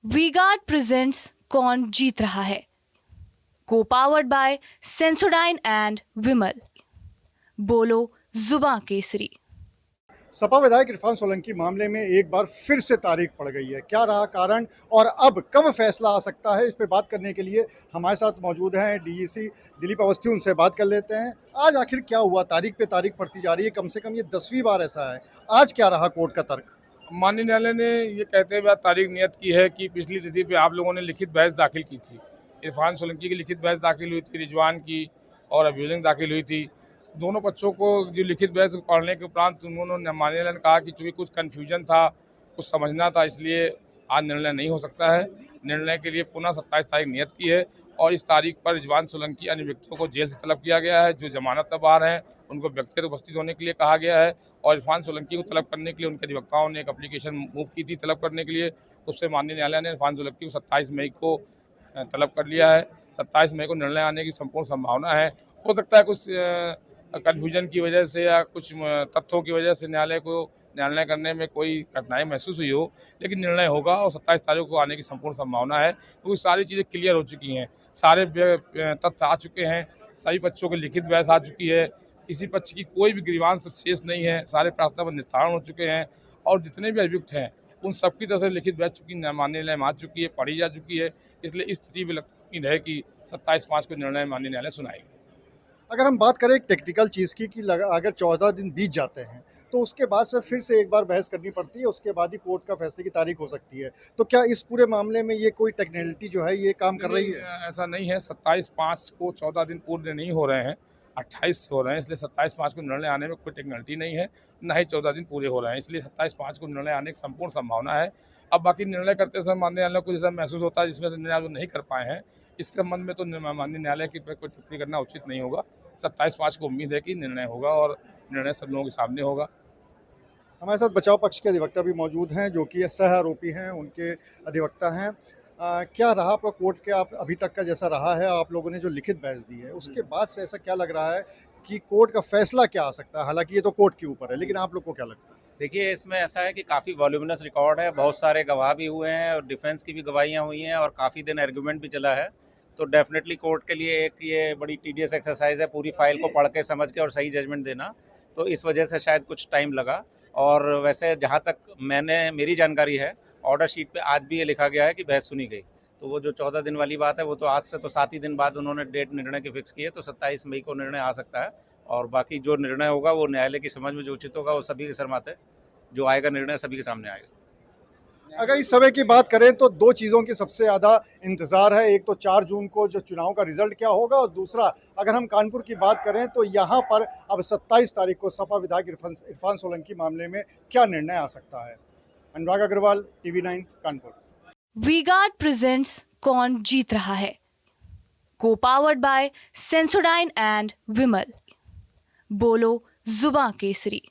V-Guard presents कौन जीत रहा है, को पावर्ड बाय सेंसोडाइन एंड विमल। बोलो जुबां केसरी। सपा विधायक इरफान सोलंकी मामले में एक बार फिर से तारीख पड़ गई है। क्या रहा कारण और अब कब फैसला आ सकता है, इस पे बात करने के लिए हमारे साथ मौजूद हैं डीईसी दिलीप अवस्थी। उनसे बात कर लेते हैं। आज आखिर क्या हुआ? तारीख पे तारीख पड़ती जा रही है, कम से कम ये 10वीं बार ऐसा है। आज क्या रहा कोर्ट का तर्क? माननीय न्यायालय ने ये कहते हुए तारीख नियत की है कि पिछली तिथि पे आप लोगों ने लिखित बहस दाखिल की थी। इरफान सोलंकी की लिखित बहस दाखिल हुई थी, रिजवान की और अब्यूजिंग दाखिल हुई थी। दोनों पक्षों को जो लिखित बहस पढ़ने के उपरांत उन्होंने माननीय न्यायालय ने कहा कि चूँकि कुछ कन्फ्यूजन था, कुछ समझना था, इसलिए आज निर्णय नहीं हो सकता है। निर्णय के लिए पुनः 27 तारीख नियत की है और इस तारीख पर रिजवान सोलंकी अन्य व्यक्तियों को जेल से तलब किया गया है। जो जमानत पर बाहर हैं उनको व्यक्तिगत उपस्थित होने के लिए कहा गया है और इरफान सोलंकी को तलब करने के लिए उनके अधिवक्ताओं ने एक एप्लीकेशन मूव की थी तलब करने के लिए। उससे माननीय न्यायालय ने इरफान सोलंकी को 27 मई को तलब कर लिया है। 27 मई को निर्णय आने की संपूर्ण संभावना है। हो सकता है कुछ कन्फ्यूजन की वजह से या कुछ तथ्यों की वजह से न्यायालय को निर्णय करने में कोई कठिनाई महसूस हुई हो, लेकिन निर्णय होगा और 27 तारीख को आने की संपूर्ण संभावना है क्योंकि सारी चीज़ें क्लियर हो चुकी हैं, सारे तथ्य आ चुके हैं, सभी पक्षों की लिखित बहस आ चुकी है, किसी पक्ष की कोई भी ग्रीवांश शेष नहीं है, सारे प्रार्थना पर निस्तारण हो चुके हैं और जितने भी अभियुक्त हैं उन सबकी तरफ से लिखित बहस चुकी माननीय न्यायालय में आ चुकी है, पढ़ी जा चुकी है। इसलिए इस स्थिति में उम्मीद है कि 27/5 को निर्णय माननीय न्यायालय सुनाएगी। अगर हम बात करें एक टेक्निकल चीज़ की कि अगर 14 दिन बीत जाते हैं तो उसके बाद से फिर से एक बार बहस करनी पड़ती है, उसके बाद ही कोर्ट का फैसले की तारीख हो सकती है। तो क्या इस पूरे मामले में ये कोई टेक्निकलिटी जो है ये काम कर रही है? ऐसा नहीं है। 27/5 को 14 दिन पूरे नहीं हो रहे हैं, 28 हो रहे हैं, इसलिए 27/5 को निर्णय आने में कोई टेक्निकलिटी नहीं है, न ही 14 दिन पूरे हो रहे हैं, इसलिए 27/5 को निर्णय आने की संपूर्ण संभावना है। अब बाकी निर्णय करते समय माननीय न्यायालय को जैसा महसूस होता है जिसमें से निर्णय नहीं कर पाए हैं, इस संबंध में तो माननीय न्यायालय की कोई टिप्पणी करना उचित नहीं होगा। 27/5 को उम्मीद है कि निर्णय होगा और निर्णय सब लोगों के सामने होगा। हमारे साथ बचाव पक्ष के अधिवक्ता भी मौजूद हैं जो कि सह आरोपी हैं, उनके अधिवक्ता हैं। क्या रहा आपका कोर्ट के आप अभी तक का जैसा रहा है, आप लोगों ने जो लिखित बहस दी है उसके बाद से ऐसा क्या लग रहा है कि कोर्ट का फैसला क्या आ सकता है? हालांकि ये तो कोर्ट के ऊपर है, लेकिन आप लोग को क्या लगता है? देखिए, इसमें ऐसा है कि काफ़ी वॉल्यूमिनस रिकॉर्ड है, बहुत सारे गवाह भी हुए हैं और डिफेंस की भी गवाहियाँ हुई हैं और काफ़ी दिन आर्गूमेंट भी चला है। तो डेफिनेटली कोर्ट के लिए एक ये बड़ी टीडियस एक्सरसाइज है पूरी फाइल को पढ़ के समझ के और सही जजमेंट देना। तो इस वजह से शायद कुछ टाइम लगा। और वैसे जहाँ तक मेरी जानकारी है, ऑर्डर शीट पे आज भी ये लिखा गया है कि बहस सुनी गई। तो वो जो 14 दिन वाली बात है वो तो आज से तो 7 ही दिन बाद उन्होंने डेट निर्णय की फिक्स की है, तो 27 मई को निर्णय आ सकता है। और बाकी जो निर्णय होगा वो न्यायालय की समझ में जो उचित होगा वो सभी के शर्माते जो आएगा निर्णय सभी के सामने आएगा। अगर इस समय की बात करें तो दो चीज़ों की सबसे ज़्यादा इंतज़ार है। एक तो 4 जून को जो चुनाव का रिजल्ट क्या होगा और दूसरा अगर हम कानपुर की बात करें तो यहाँ पर अब 27 तारीख को सपा विधायक इरफान सोलंकी मामले में क्या निर्णय आ सकता है। अनुराग अग्रवाल, TV9 कानपुर। वी-गार्ड प्रेजेंट्स कौन जीत रहा है, को पावर्ड बाय सेंसोडाइन एंड विमल। बोलो जुबां केसरी।